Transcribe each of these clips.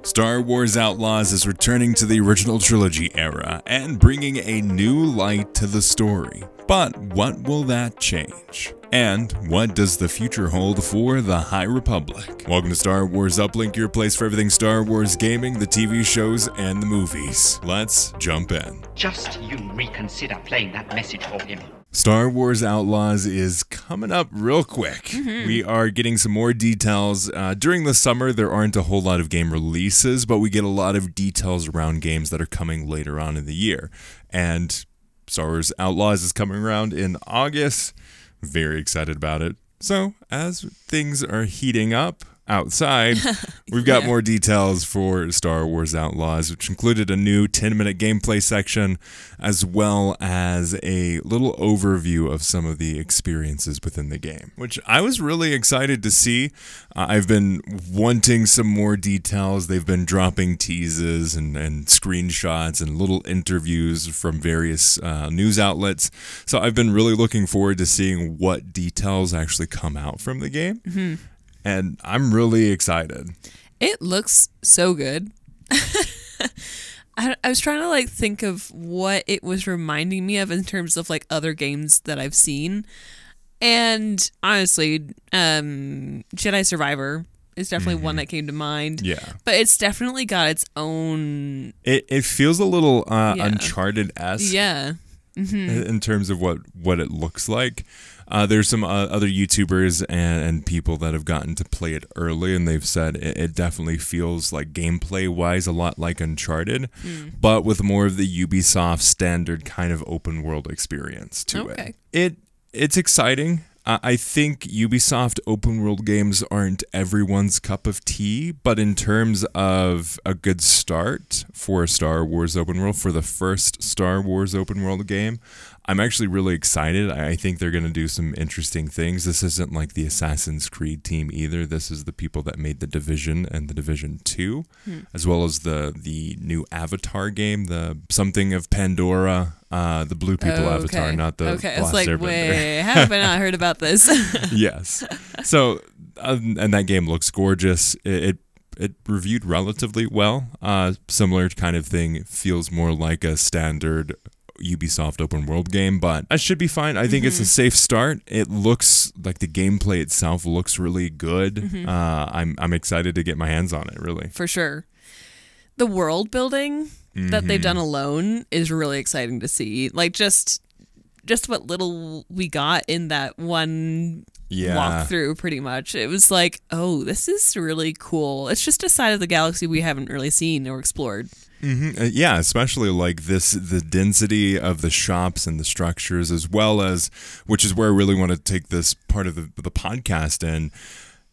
Star Wars Outlaws is returning to the original Trilogy era and bringing a new light to the story. But what will that change? And what does the future hold for the High Republic? Welcome to Star Wars Uplink, your place for everything Star Wars gaming, the TV shows, and the movies. Let's jump in. Just you reconsider playing that message for him. Star Wars Outlaws is coming up real quick. We are getting some more details. During the summer, there aren't a whole lot of game releases, but we get a lot of details around games that are coming later on in the year. And Star Wars Outlaws is coming around in August. Very excited about it. So, as things are heating up outside, we've got more details for Star Wars Outlaws, which included a new 10-minute gameplay section, as well as a little overview of some of the experiences within the game, which I was really excited to see. I've been wanting some more details. They've been dropping teases and screenshots and little interviews from various news outlets. So I've been really looking forward to seeing what details actually come out from the game. And I'm really excited. It looks so good. I was trying to think of what it was reminding me of in terms of other games that I've seen. And honestly, Jedi Survivor is definitely one that came to mind. Yeah. But it's definitely got its own... It feels a little Uncharted-esque. Yeah. In terms of what it looks like. There's some other YouTubers and people that have gotten to play it early, and they've said it definitely feels like gameplay-wise a lot like Uncharted, but with more of the Ubisoft standard kind of open-world experience to it. It's exciting. I think Ubisoft open-world games aren't everyone's cup of tea, but in terms of a good start for a Star Wars open world, for the first Star Wars open world game, I'm actually really excited. I think they're going to do some interesting things. This isn't like the Assassin's Creed team either. This is the people that made The Division and The Division 2, as well as the new Avatar game, the Something of Pandora, the Blue People Avatar, not the Lost Airbender. Wait, how have I not heard about this? Yes. So, and that game looks gorgeous. It reviewed relatively well. Similar kind of thing. It feels more like a standard Ubisoft open world game, but I should be fine. I think it's a safe start. It looks like the gameplay itself looks really good. I'm excited to get my hands on it, really. For sure. The world building that they've done alone is really exciting to see. Just what little we got in that one walkthrough, pretty much. It was oh, this is really cool. It's just a side of the galaxy we haven't really seen or explored. Yeah, especially the density of the shops and the structures, as well as, which is where I really want to take this part of the podcast in.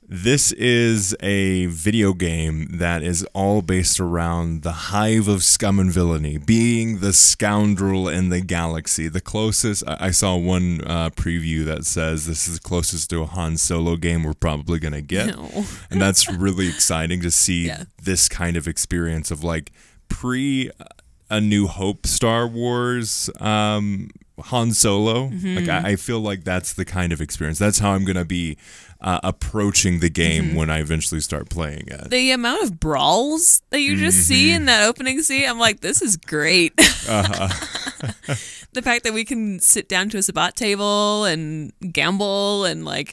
This is a video game that is all based around the hive of scum and villainy, being the scoundrel in the galaxy. The closest, I saw one preview that says this is the closest to a Han Solo game we're probably going to get. No. And that's really exciting to see this kind of experience of pre A New Hope Star Wars Han Solo. I feel like that's the kind of experience. That's how I'm going to be approaching the game when I eventually start playing it. The amount of brawls that you just see in that opening scene, I'm like, this is great. The fact that we can sit down to a Sabat table and gamble and I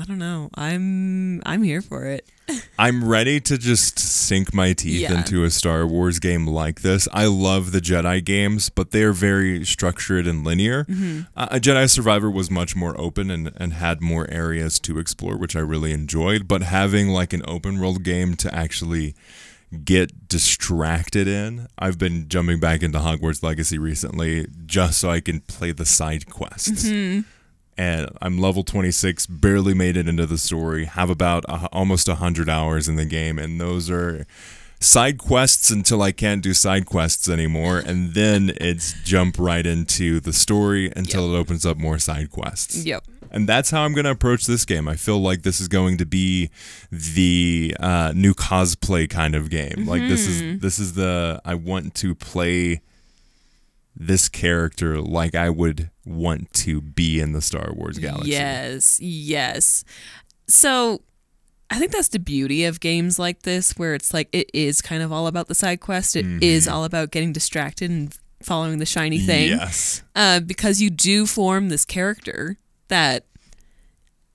don't know, I'm here for it. I'm ready to just sink my teeth into a Star Wars game like this. I love the Jedi games, but they're very structured and linear. A Jedi Survivor was much more open and had more areas to explore, which I really enjoyed. But having an open world game to actually get distracted in, I've been jumping back into Hogwarts Legacy recently just so I can play the side quests. And I'm level 26, barely made it into the story, have about almost 100 hours in the game, and those are side quests until I can't do side quests anymore, and then it's jump right into the story until it opens up more side quests. And that's how I'm going to approach this game. I feel like this is going to be the new cosplay kind of game. This is the, I want to play this character like I would want to be in the Star Wars galaxy. Yes. So I think that's the beauty of games like this, where it's like it is kind of all about the side quest. It is all about getting distracted and following the shiny thing. Yes. Because you do form this character that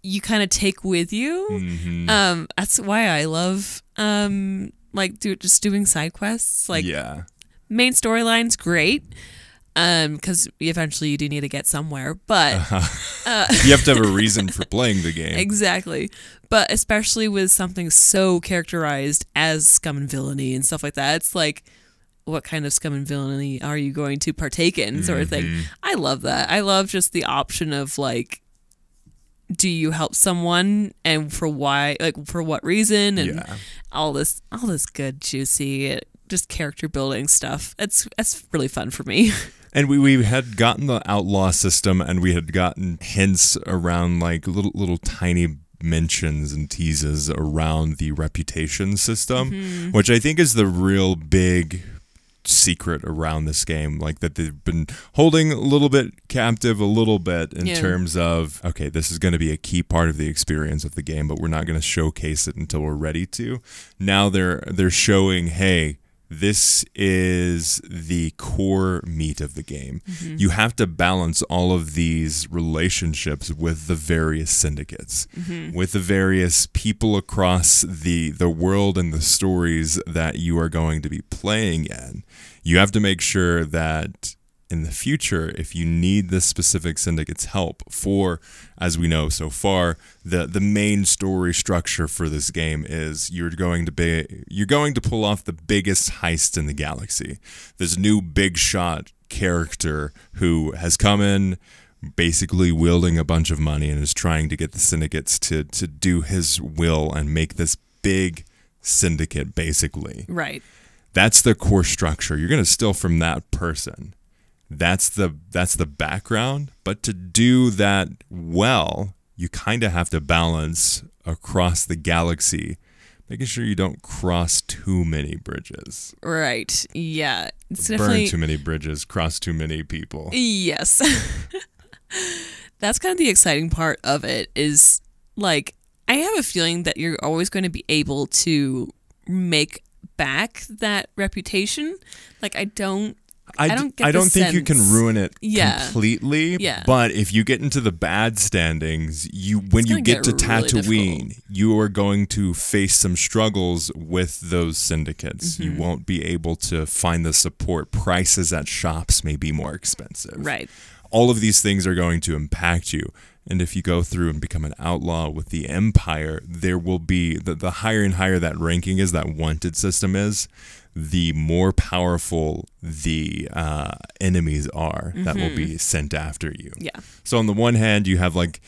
you kind of take with you. That's why I love just doing side quests. Like, main storyline's great. Because eventually you do need to get somewhere, but you have to have a reason for playing the game. Exactly. But especially with something so characterized as scum and villainy and stuff like that, it's like, what kind of scum and villainy are you going to partake in, sort of thing. I love that. I love just the option of like, do you help someone and for why, like for what reason, and all this good juicy just character building stuff. That's really fun for me. And we had gotten the Outlaw system, and we had gotten hints around like little tiny mentions and teases around the reputation system, which I think is the real big secret around this game, like that they've been holding a little bit captive a little bit in terms of, okay, this is going to be a key part of the experience of the game, but we're not going to showcase it until we're ready to. Now they're showing, hey, this is the core meat of the game. You have to balance all of these relationships with the various syndicates, with the various people across the world and the stories that you are going to be playing in. You have to make sure that in the future, if you need this specific syndicate's help for, as we know so far, the main story structure for this game is you're going to pull off the biggest heist in the galaxy. This new big shot character who has come in basically wielding a bunch of money and is trying to get the syndicates to do his will and make this big syndicate, basically. Right. That's the core structure. You're going to steal from that person. That's the background, but to do that well, you kind of have to balance across the galaxy, making sure you don't cross too many bridges. Right. Yeah. It's Burn definitely too many bridges, cross too many people. Yes. That's kind of the exciting part of it, is like, I have a feeling that you're always going to be able to make back that reputation. Like, I don't think you can ruin it completely. Yeah. But if you get into the bad standings, when you get to Tatooine, really you are going to face some struggles with those syndicates. You won't be able to find the support. Prices at shops may be more expensive. Right. All of these things are going to impact you. And if you go through and become an outlaw with the Empire, there will be, the higher and higher that ranking is, that wanted system is, the more powerful the enemies are that will be sent after you. Yeah. So on the one hand, you have like,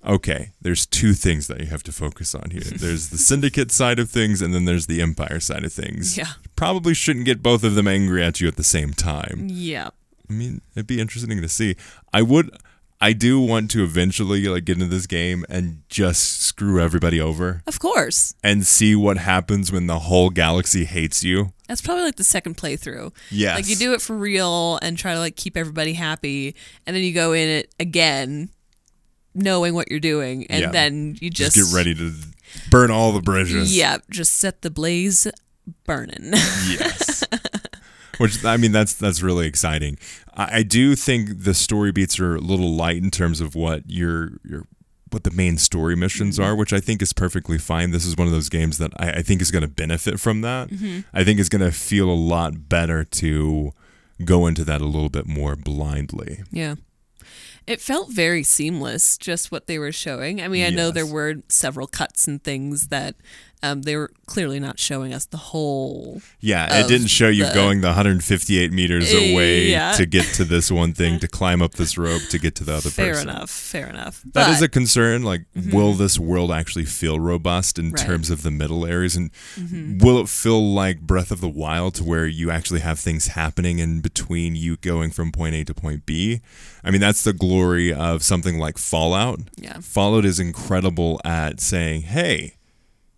okay, there's two things that you have to focus on here. There's the syndicate side of things, and then there's the Empire side of things. Yeah. Probably shouldn't get both of them angry at you at the same time. Yeah. I mean, it'd be interesting to see. I do want to eventually like get into this game and just screw everybody over. Of course. And see what happens when the whole galaxy hates you. That's probably like the second playthrough. Yes. Like you do it for real and try to like keep everybody happy, and then you go in it again knowing what you're doing, and then you just get ready to burn all the bridges. Yeah, just set the blaze burning. Yes. Which, I mean, that's really exciting. I do think the story beats are a little light in terms of what what the main story missions are, which I think is perfectly fine. This is one of those games that I think is going to benefit from that. I think it's going to feel a lot better to go into that a little bit more blindly. Yeah. It felt very seamless, just what they were showing. I mean, I know there were several cuts and things that they were clearly not showing us the whole. Yeah, it didn't show you going the 158 meters away to get to this one thing, to climb up this rope to get to the other person. Fair enough. That is a concern. Like, will this world actually feel robust in terms of the middle areas? And will it feel like Breath of the Wild, to where you actually have things happening in between you going from point A to point B? I mean, that's the glory of something like Fallout. Yeah. Fallout is incredible at saying, hey,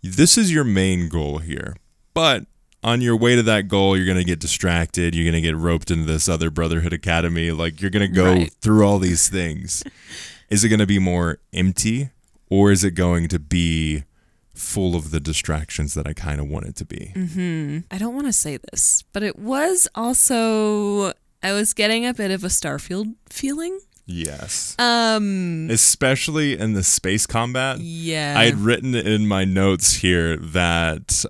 this is your main goal here, but on your way to that goal, you're going to get distracted. You're going to get roped into this other Brotherhood Academy. Like, you're going to go through all these things. Is it going to be more empty, or is it going to be full of the distractions that I kind of want it to be. I don't want to say this, but it was also, I was getting a bit of a Starfield feeling. Yes. Especially in the space combat. Yeah. I had written in my notes here that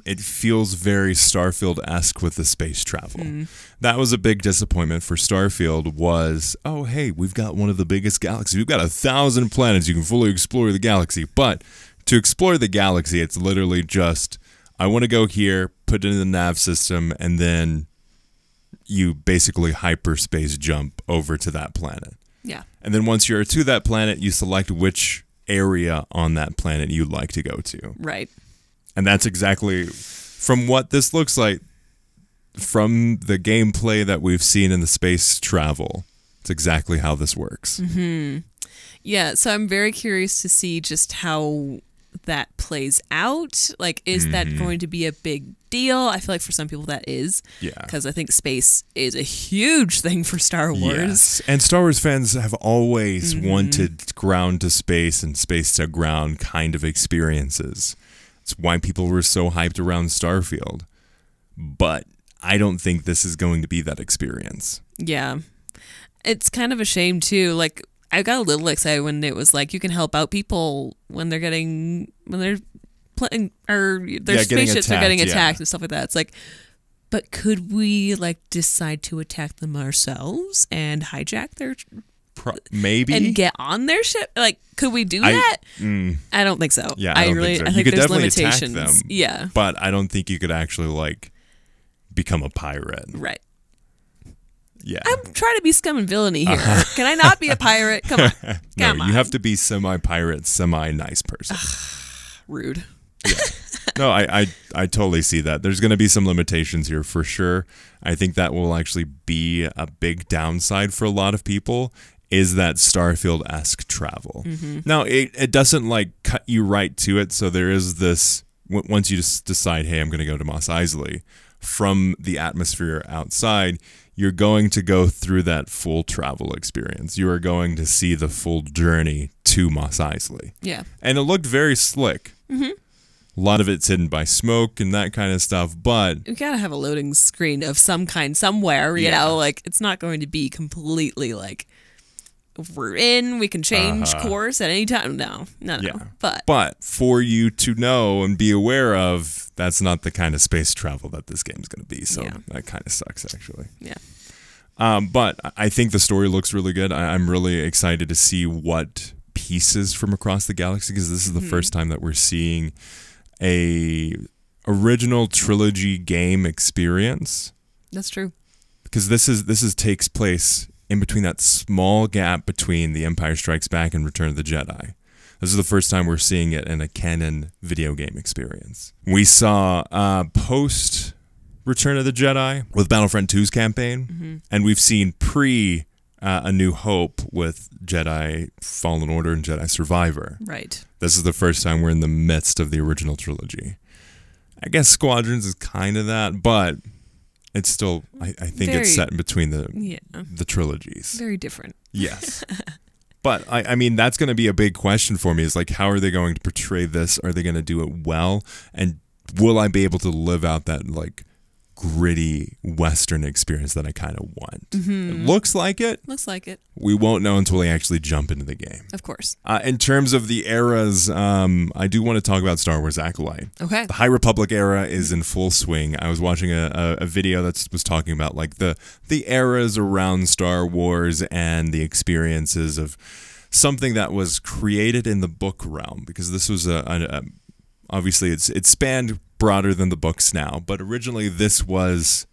it feels very Starfield-esque with the space travel. That was a big disappointment for Starfield was, oh, hey, we've got one of the biggest galaxies. We've got 1,000 planets. You can fully explore the galaxy. But to explore the galaxy, it's literally just, I want to go here, put it in the nav system, and then you basically hyperspace jump over to that planet. Yeah. And then once you're to that planet, you select which area on that planet you'd like to go to. Right. And that's exactly, from what this looks like, from the gameplay that we've seen in the space travel, it's exactly how this works. Yeah, so I'm very curious to see just how that plays out. Like, is that going to be a big deal? I feel like for some people that is. Yeah. Because I think space is a huge thing for Star Wars. Yes. And Star Wars fans have always wanted ground to space and space to ground kind of experiences. It's why people were so hyped around Starfield. But I don't think this is going to be that experience. Yeah. It's kind of a shame, too. Like, I got a little excited when it was like you can help out people when they're playing or their spaceships are getting attacked and stuff like that. It's like, but could we like decide to attack them ourselves and hijack their maybe and get on their ship? Like, could we do that? I don't think so. Yeah, I think so. I think there's limitations. Attack them, yeah, but I don't think you could actually like become a pirate. Right. Yeah. I'm trying to be scum and villainy here. Can I not be a pirate? Come on. Come on. You have to be semi-pirate, semi-nice person. Rude. Yeah. No, I totally see that. There's going to be some limitations here for sure. I think that will actually be a big downside for a lot of people is that Starfield-esque travel. Now, it doesn't like cut you right to it. So there is this, once you just decide, hey, I'm going to go to Mos Eisley, from the atmosphere outside, you're going to go through that full travel experience. You are going to see the full journey to Mos Eisley. Yeah. And it looked very slick. A lot of it's hidden by smoke and that kind of stuff, but you gotta have a loading screen of some kind somewhere, you know, like it's not going to be completely like we're in, we can change course at any time. No. Yeah. But for you to know and be aware of, that's not the kind of space travel that this game's going to be. So that kind of sucks, actually. Yeah. But I think the story looks really good. I'm really excited to see what pieces from across the galaxy, because this is the first time that we're seeing a original trilogy game experience. That's true. Because this takes place in between that small gap between The Empire Strikes Back and Return of the Jedi. This is the first time we're seeing it in a canon video game experience. We saw post Return of the Jedi with Battlefront 2's campaign, and we've seen pre A New Hope with Jedi Fallen Order and Jedi Survivor. Right. This is the first time we're in the midst of the original trilogy. I guess Squadrons is kind of that, but it's still, I think it's set in between the trilogies. Very different. Yes. But, I mean, that's going to be a big question for me is, like, how are they going to portray this? Are they going to do it well? And will I be able to live out that, like, gritty Western experience that I kind of want? It looks like it. Looks like it. We won't know until we actually jump into the game. Of course. In terms of the eras, I do want to talk about Star Wars Acolyte. Okay. The High Republic era is in full swing. I was watching a video that was talking about like the eras around Star Wars and the experiences of something that was created in the book realm, because this was obviously it spanned broader than the books now, but originally this was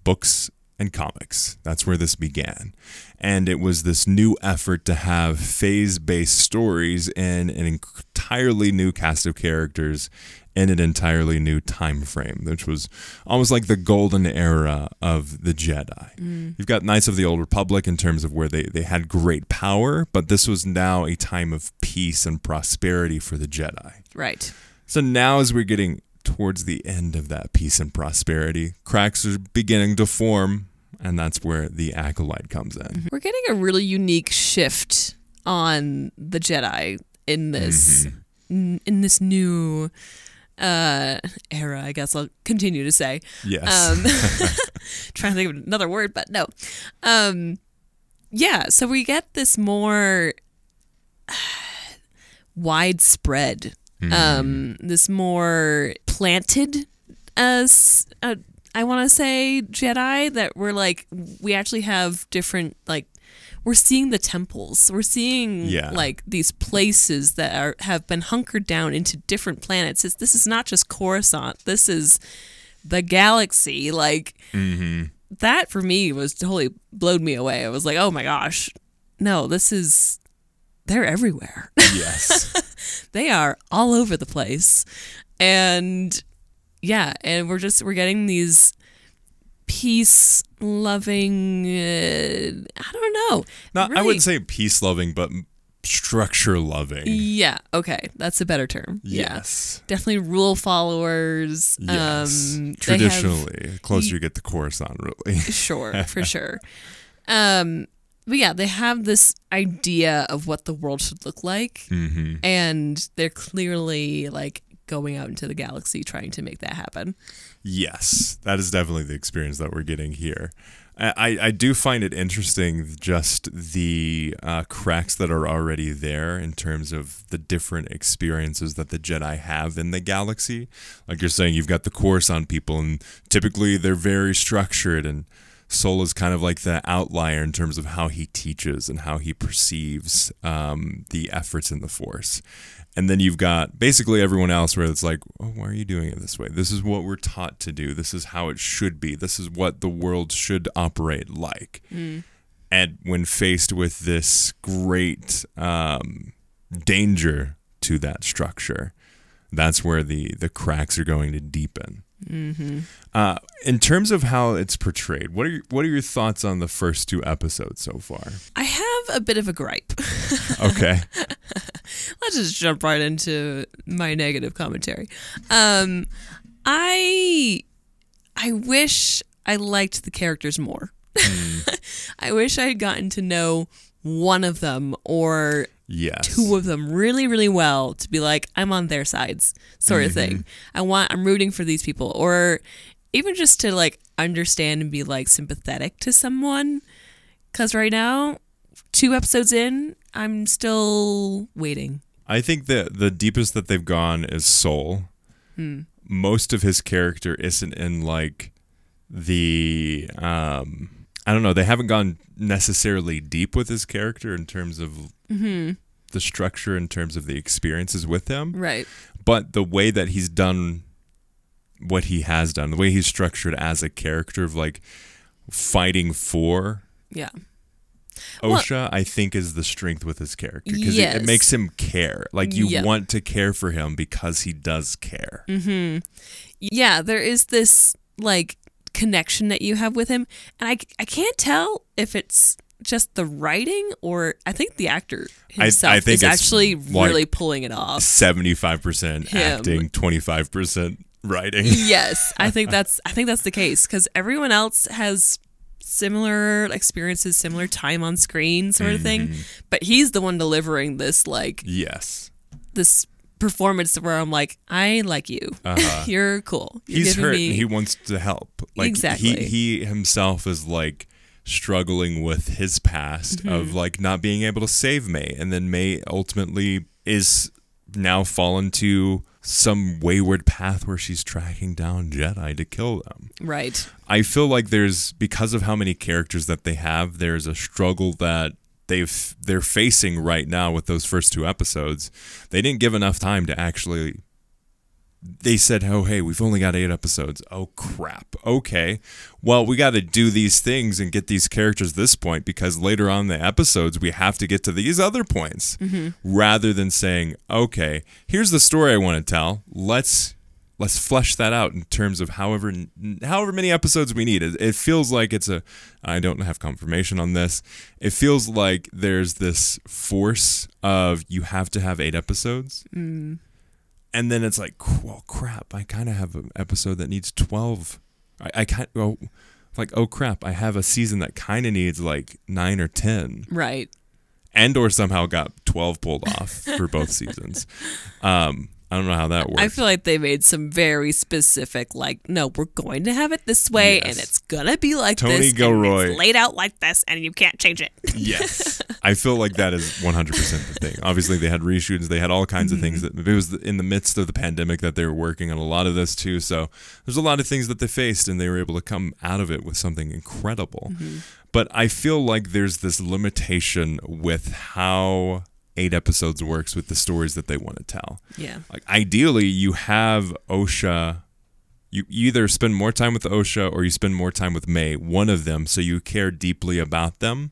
books and comics. That's where this began. And it was this new effort to have phase-based stories in an entirely new cast of characters in an entirely new time frame, which was almost like the golden era of the Jedi. You've got Knights of the Old Republic in terms of where they had great power, but this was now a time of peace and prosperity for the Jedi. Right. So now as we're getting towards the end of that peace and prosperity, cracks are beginning to form, and that's where the Acolyte comes in. We're getting a really unique shift on the Jedi in this in this new era, I guess I'll continue to say. Yes. Trying to think of another word, but no. Yeah, so we get this more widespread, this more planted, I want to say, Jedi, that we're like, we actually have different, like, we're seeing the temples. We're seeing like these places that have been hunkered down into different planets. This is not just Coruscant. This is the galaxy. Like that for me was totally blowed me away. I was like, oh my gosh, no, they're everywhere. Yes. They are all over the place. And yeah, and we're getting these peace loving, I don't know. I wouldn't say peace loving, but structure loving. Yeah, okay, that's a better term. Yes. Yeah. Definitely rule followers. Yes. Traditionally, closer you get to Coruscant, really. Sure, for sure. But yeah, they have this idea of what the world should look like, and they're clearly like going out into the galaxy trying to make that happen. Yes, that is definitely the experience that we're getting here. I do find it interesting, just the cracks that are already there in terms of the different experiences that the Jedi have in the galaxy. Like you're saying, you've got the Coruscant people, and typically they're very structured, and Sol is kind of like the outlier in terms of how he teaches and how he perceives the efforts in the Force. And then you've got basically everyone else where it's like, oh, why are you doing it this way? This is what we're taught to do. This is how it should be. This is what the world should operate like. And when faced with this great danger to that structure, that's where the cracks are going to deepen. In terms of how it's portrayed, what are your thoughts on the first 2 episodes so far? I have a bit of a gripe. Okay. Let's just jump right into my negative commentary. I wish I liked the characters more. I wish I had gotten to know one of them or 2 of them really, really well to be like, I'm on their sides sort of thing. I'm rooting for these people, or even just to like understand and be like sympathetic to someone. Because right now, 2 episodes in, I'm still waiting. I think that the deepest that they've gone is Sol. Most of his character isn't in like the I don't know, they haven't gone necessarily deep with his character in terms of the structure, in terms of the experiences with him. Right. But the way that he's done what he has done, the way he's structured as a character of like fighting for Osha, I think is the strength with his character, because it makes him care. Like you want to care for him because he does care. Yeah, there is this like connection that you have with him, and I can't tell if it's just the writing or I think the actor himself I think is actually really pulling it off. 75% acting, 25% writing. Yes, I think that's the case, because everyone else has similar experiences, similar time on screen sort of thing, but he's the one delivering this like this performance where I'm like, I like you. You're cool. He's hurt and he wants to help. Like exactly. He himself is like struggling with his past of like not being able to save May, and then May ultimately is now fallen to some wayward path where she's tracking down Jedi to kill them. Right. I feel like there's, because of how many characters that they have, there's a struggle that they're facing right now with those first 2 episodes. They didn't give enough time to actually. They said, oh, hey, we've only got 8 episodes. Oh, crap. Okay. Well, we got to do these things and get these characters this point, because later on in the episodes, we have to get to these other points. Rather than saying, okay, here's the story I want to tell. Let's flesh that out in terms of however many episodes we need. It feels like I don't have confirmation on this. It feels like there's this force of you have to have 8 episodes. And then it's like, well, crap, I kind of have an episode that needs 12. Like, oh, crap, I have a season that kind of needs like 9 or 10. Right. Andor somehow got 12 pulled off for both seasons. I don't know how that works. I feel like they made some very specific, like, no, we're going to have it this way, and it's gonna be like Tony this. Gilroy. And it's laid out like this, and you can't change it. Yes. I feel like that is 100% the thing. Obviously, they had reshoots. They had all kinds of things. It was in the midst of the pandemic that they were working on a lot of this, too. So there's a lot of things that they faced, and they were able to come out of it with something incredible. But I feel like there's this limitation with how 8 episodes works with the stories that they want to tell. Yeah. Like ideally, you have Osha. You either spend more time with Osha or you spend more time with May, one of them, so you care deeply about them.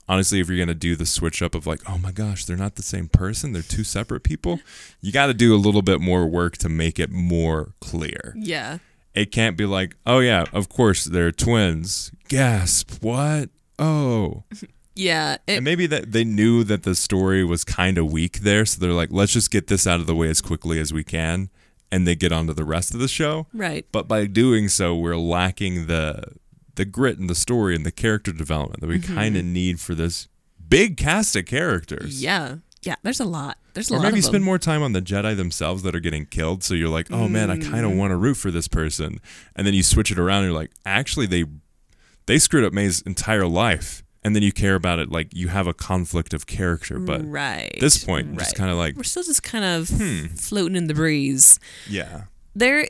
Honestly, if you're going to do the switch up of like, oh my gosh, they're not the same person, they're 2 separate people, you got to do a little bit more work to make it more clear. Yeah. It can't be like, oh yeah, of course, they're twins. Gasp, what? Oh. Yeah. And maybe that they knew that the story was kind of weak there, so they're like, let's just get this out of the way as quickly as we can, and they get on to the rest of the show. Right. But by doing so, we're lacking the grit and the story and the character development that we kind of need for this big cast of characters. Yeah. Yeah, there's a lot. There's a or lot maybe of spend them. more time on the Jedi themselves that are getting killed, so you're like, oh man, I kind of want to root for this person. And then you switch it around and you're like, actually, they screwed up May's entire life. And then you care about it like you have a conflict of character. But at this point, just kind of like... We're still just kind of floating in the breeze. Yeah. They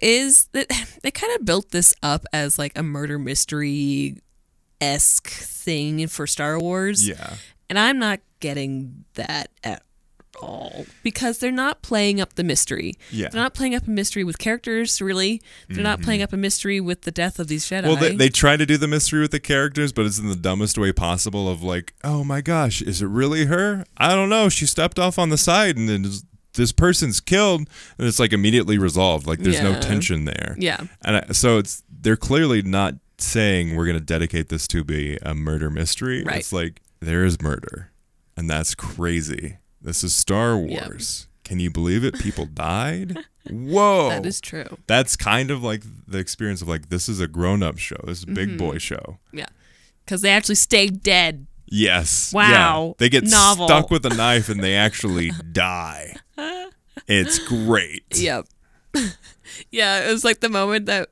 kind of built this up as like a murder mystery-esque thing for Star Wars. Yeah. And I'm not getting that at all because they're not playing up the mystery. Yeah. They're not playing up a mystery with characters, really. They're not playing up a mystery with the death of these Jedi. Well, they try to do the mystery with the characters, but it's in the dumbest way possible of like, oh my gosh, is it really her? I don't know. She stepped off on the side and then this person's killed, and it's like immediately resolved. Like there's no tension there. Yeah. And so they're clearly not saying we're going to dedicate this to be a murder mystery. Right. It's like there is murder, and that's crazy. This is Star Wars. Yep. Can you believe it? People died. Whoa. That is true. That's kind of like the experience of like, this is a grown-up show. This is a big boy show. Yeah. Because they actually stay dead. Yes. Wow. Yeah. They get Novel. stuck with a knife and they actually die. It's great. Yep. Yeah, it was like the moment that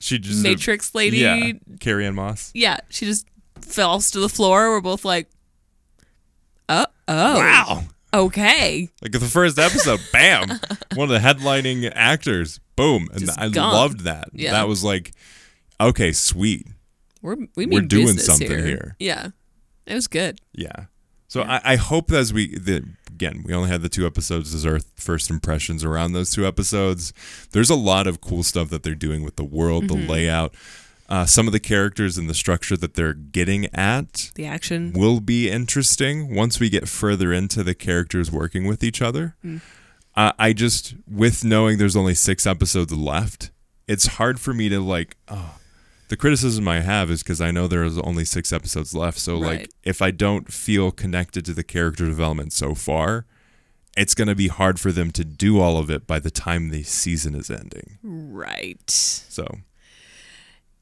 she just Matrix lady. Yeah. Carrie-Anne Moss. Yeah. She just fell to the floor. We're both like, oh. Wow. Okay. Like the first episode, bam. One of the headlining actors. Boom. And Just I gone. loved that. Yeah. That was like, okay, sweet. We're doing business something here. Yeah. It was good. Yeah. So I hope that again, we only had the 2 episodes as our first impressions around those 2 episodes. There's a lot of cool stuff that they're doing with the world, the layout. Some of the characters and the structure that they're getting at, The action will be interesting once we get further into the characters working with each other. I just, with knowing there's only 6 episodes left, it's hard for me to like, the criticism I have is because I know there's only 6 episodes left. So like, if I don't feel connected to the character development so far, it's going to be hard for them to do all of it by the time the season is ending. Right. So...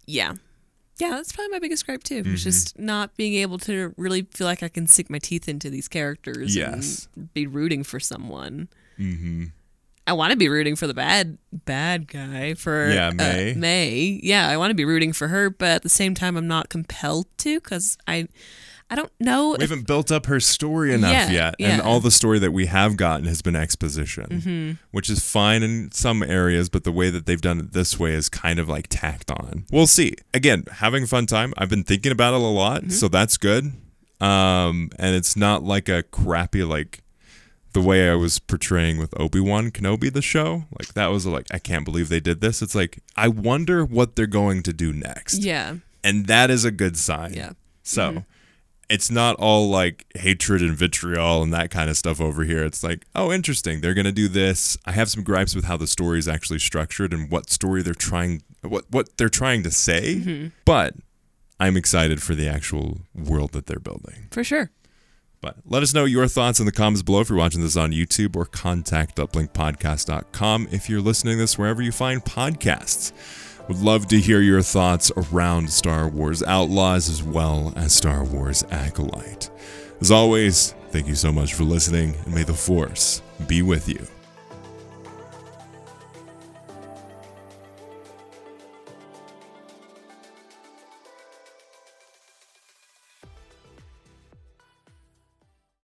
Yeah. Yeah, that's probably my biggest gripe too. It's just not being able to really feel like I can sink my teeth into these characters and be rooting for someone. I want to be rooting for the bad guy for May. May. Yeah, I want to be rooting for her, but at the same time I'm not compelled to because I don't know. We haven't built up her story enough yet. Yeah. And all the story that we have gotten has been exposition, which is fine in some areas, but the way that they've done it this way is kind of like tacked on. We'll see. Again, having a fun time. I've been thinking about it a lot, so that's good. And it's not like a crappy, like the way I was portraying with Obi-Wan Kenobi, the show. Like that was like, I can't believe they did this. It's like, I wonder what they're going to do next. Yeah. And that is a good sign. Yeah. So... It's not all like hatred and vitriol and that kind of stuff over here. It's like, oh, interesting. They're going to do this. I have some gripes with how the story is actually structured and what story they're trying, what they're trying to say. But I'm excited for the actual world that they're building. For sure. But let us know your thoughts in the comments below if you're watching this on YouTube, or contact uplinkpodcast.com if you're listening to this wherever you find podcasts. Would love to hear your thoughts around Star Wars Outlaws as well as Star Wars Acolyte. As always, thank you so much for listening, and may the Force be with you.